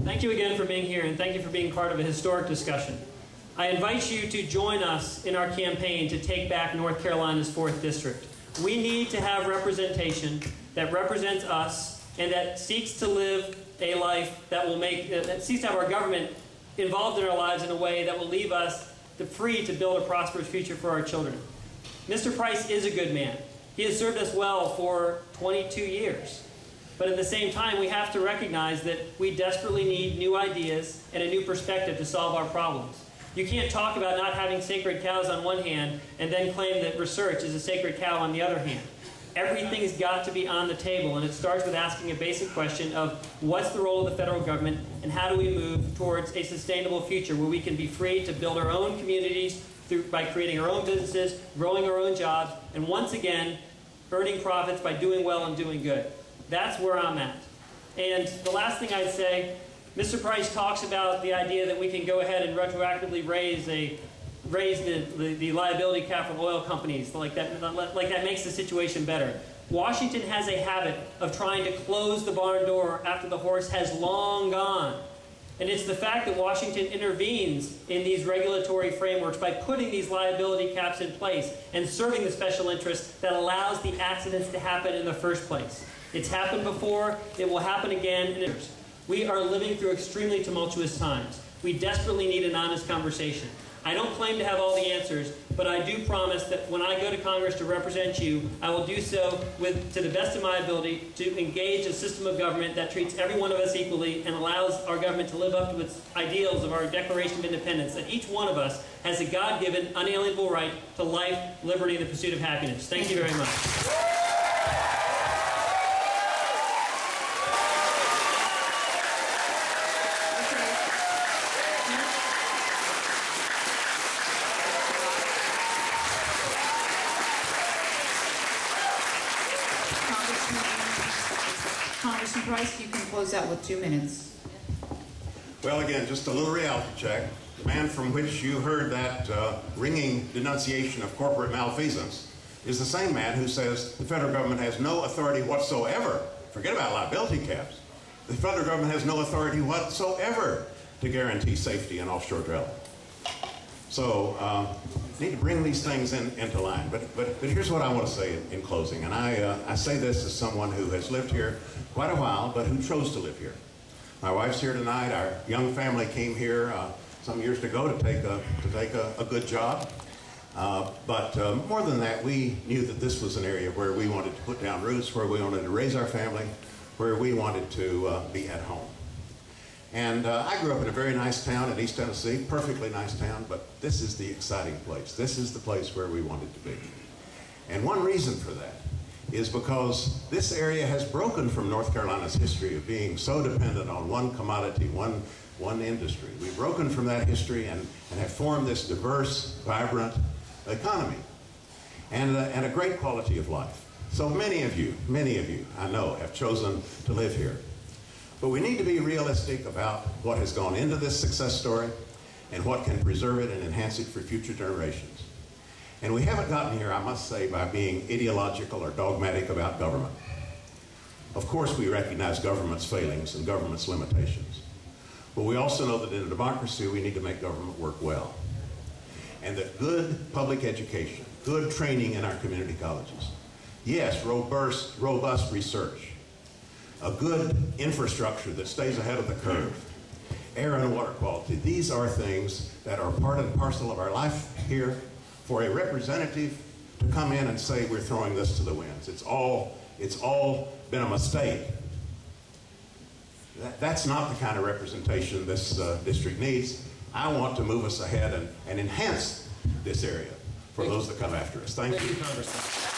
Thank you again for being here, and thank you for being part of a historic discussion. I invite you to join us in our campaign to take back North Carolina's 4th District. We need to have representation that represents us and that seeks to live a life that will that seeks to have our government involved in our lives in a way that will leave us free to build a prosperous future for our children. Mr. Price is a good man. He has served us well for 22 years. But at the same time, we have to recognize that we desperately need new ideas and a new perspective to solve our problems. You can't talk about not having sacred cows on one hand and then claim that research is a sacred cow on the other hand. Everything's got to be on the table, and it starts with asking a basic question of what's the role of the federal government and how do we move towards a sustainable future where we can be free to build our own communities by creating our own businesses, growing our own jobs, and once again, earning profits by doing well and doing good. That's where I'm at. And the last thing I'd say, Mr. Price talks about the idea that we can go ahead and retroactively raise the liability cap for oil companies, like that makes the situation better. Washington has a habit of trying to close the barn door after the horse has long gone. And it's the fact that Washington intervenes in these regulatory frameworks by putting these liability caps in place and serving the special interest that allows the accidents to happen in the first place. It's happened before, it will happen again. We are living through extremely tumultuous times. We desperately need an honest conversation. I don't claim to have all the answers, but I do promise that when I go to Congress to represent you, I will do so to the best of my ability to engage a system of government that treats every one of us equally and allows our government to live up to its ideals of our Declaration of Independence, that each one of us has a God-given, unalienable right to life, liberty, and the pursuit of happiness. Thank you very much. Congressman Price, you can close out with 2 minutes. Well, again, just a little reality check. The man from which you heard that ringing denunciation of corporate malfeasance is the same man who says the federal government has no authority whatsoever. Forget about liability caps. The federal government has no authority whatsoever to guarantee safety in offshore drilling. So need to bring these things into line. But here's what I want to say in closing. And I say this as someone who has lived here quite a while, but who chose to live here. My wife's here tonight. Our young family came here some years ago to take a good job. But more than that, we knew that this was an area where we wanted to put down roots, where we wanted to raise our family, where we wanted to be at home. And I grew up in a very nice town in East Tennessee, perfectly nice town, but this is the exciting place. This is the place where we wanted to be. And one reason for that is because this area has broken from North Carolina's history of being so dependent on one commodity, one industry. We've broken from that history and have formed this diverse, vibrant economy and a great quality of life. So many of you, I know, have chosen to live here. But we need to be realistic about what has gone into this success story and what can preserve it and enhance it for future generations. And we haven't gotten here, I must say, by being ideological or dogmatic about government. Of course, we recognize government's failings and government's limitations. But we also know that in a democracy, we need to make government work well. And that good public education, good training in our community colleges, yes, robust research, a good infrastructure that stays ahead of the curve, air and water quality, these are things that are part and parcel of our life here. For a representative to come in and say we're throwing this to the winds, it's all been a mistake. That's not the kind of representation this district needs. I want to move us ahead and enhance this area for those that come after us. Thank you, Congressman.